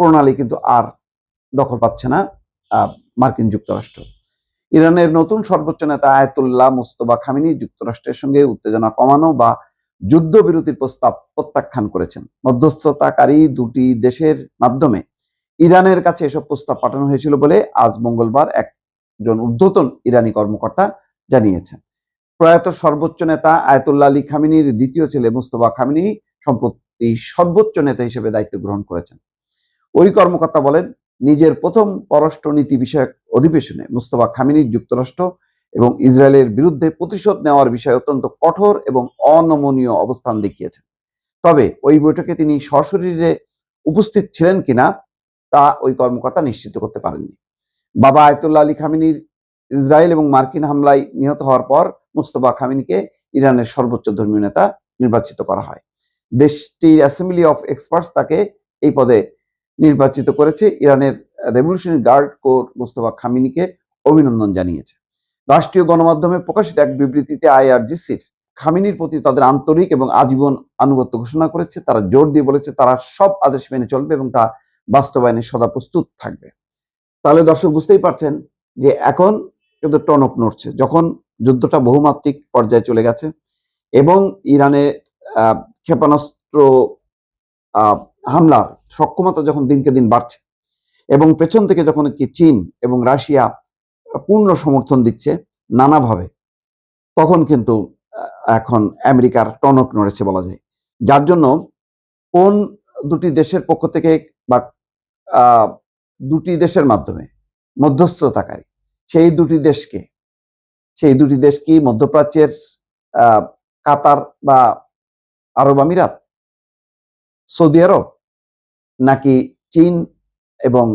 প্রণালী কিন্তু আর দখল পাচ্ছে না মার্কিন যুক্তরাষ্ট্র। ইরানের নতুন সর্বোচ্চ নেতা আয়াতুল্লাহ মুস্তফা খামেনি যুক্তরাষ্ট্রের সঙ্গে উত্তেজনা কমানো বা যুদ্ধবিরতির প্রস্তাব প্রত্যাখ্যান করেছেন। মধ্যস্থতাকারী দুটি দেশের মাধ্যমে ইরানের কাছে এসব প্রস্তাব পাঠানো হয়েছিল বলে আজ মঙ্গলবার একজন ঊর্ধ্বতন ইরানি কর্মকর্তা জানিয়েছেন। প্রয়াত সর্বোচ্চ নেতা আয়াতুল্লাহ আলী খামেনির দ্বিতীয় ছেলে মুস্তফা খামেনি সম্প্রতি সর্বোচ্চ নেতা হিসেবে দায়িত্ব গ্রহণ করেছেন। ওই কর্মকর্তা বলেন, নিজের প্রথম পররাষ্ট্রনীতি বিষয়ক অধিবেশনে মুস্তফা খামেনি যুক্তরাষ্ট্র এবং ইসরায়েলের বিরুদ্ধে প্রতিশোধ নেওয়ার বিষয়ে অত্যন্ত কঠোর এবং অনমনীয় অবস্থান দেখিয়েছেন। তবে ওই বৈঠকে তিনি সশরীরে উপস্থিত ছিলেন কিনা তা ওই কর্মকর্তা নিশ্চিত করতে পারেননি। বাবা আয়াতুল্লাহ আলী খামেনির ইসরায়েল এবং মার্কিন হামলায় নিহত হওয়ার পর মুস্তফা খামেনিকে ইরানের সর্বোচ্চ ধর্মীয় নেতা নির্বাচিত করা হয়। দেশটির অ্যাসেম্বলি অফ এক্সপার্টস তাকে এই পদে নির্বাচিত করেছে। ইরানের রেভলিউশনারি গার্ড কোর মুস্তফা খামেনিকে অভিনন্দন জানিয়েছে। রাষ্ট্রীয় গণমাধ্যমে প্রকাশিত এক বিবৃতিতে আইআরজিসির খামেনির প্রতি তাদের আন্তরিক এবং আজীবন আনুগত্য ঘোষণা করেছে। তারা জোর দিয়ে বলেছে তারা সব আদেশ মেনে চলবে এবং তা বাস্তবায়নে সদা প্রস্তুত থাকবে। তাহলে দর্শক বুঝতেই পারছেন যে এখন কিন্তু টনক নড়ছে, যখন যুদ্ধটা বহুমাত্রিক পর্যায়ে চলে গেছে এবং ইরানের ক্ষেপণাস্ত্র হামলার সক্ষমতা যখন দিনকে দিন বাড়ছে এবং পেছন থেকে যখন কি চীন এবং রাশিয়া পূর্ণ সমর্থন দিচ্ছে নানাভাবে, তখন কিন্তু এখন আমেরিকার টনক নড়েছে বলা যায়। যার জন্য কোন দুটি দেশের পক্ষ থেকে বা দুটি দেশের মাধ্যমে মধ্যস্থতাকারী সেই দুটি দেশ কি মধ্যপ্রাচ্যের কাতার বা আরব আমিরাত, সৌদি আরব, নাকি চীন এবং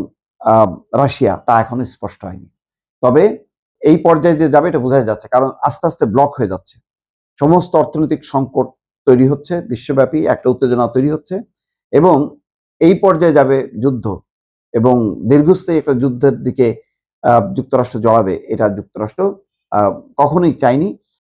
রাশিয়া, তা এখনো স্পষ্ট হয়নি। তবে এই পর্যায়ে যে যাবে এটা বোঝা যাচ্ছে, কারণ আস্তে আস্তে ব্লক হয়ে যাচ্ছে। সমস্ত অর্থনৈতিক সংকট তৈরি হচ্ছে, বিশ্বব্যাপী একটা উত্তেজনা তৈরি হচ্ছে এবং এই পর্যায়ে যাবে যুদ্ধ এবং দীর্ঘস্থায়ী একটা যুদ্ধের দিকে যুক্তরাষ্ট্র জড়াবে, এটা যুক্তরাষ্ট্র কখনোই চায়নি।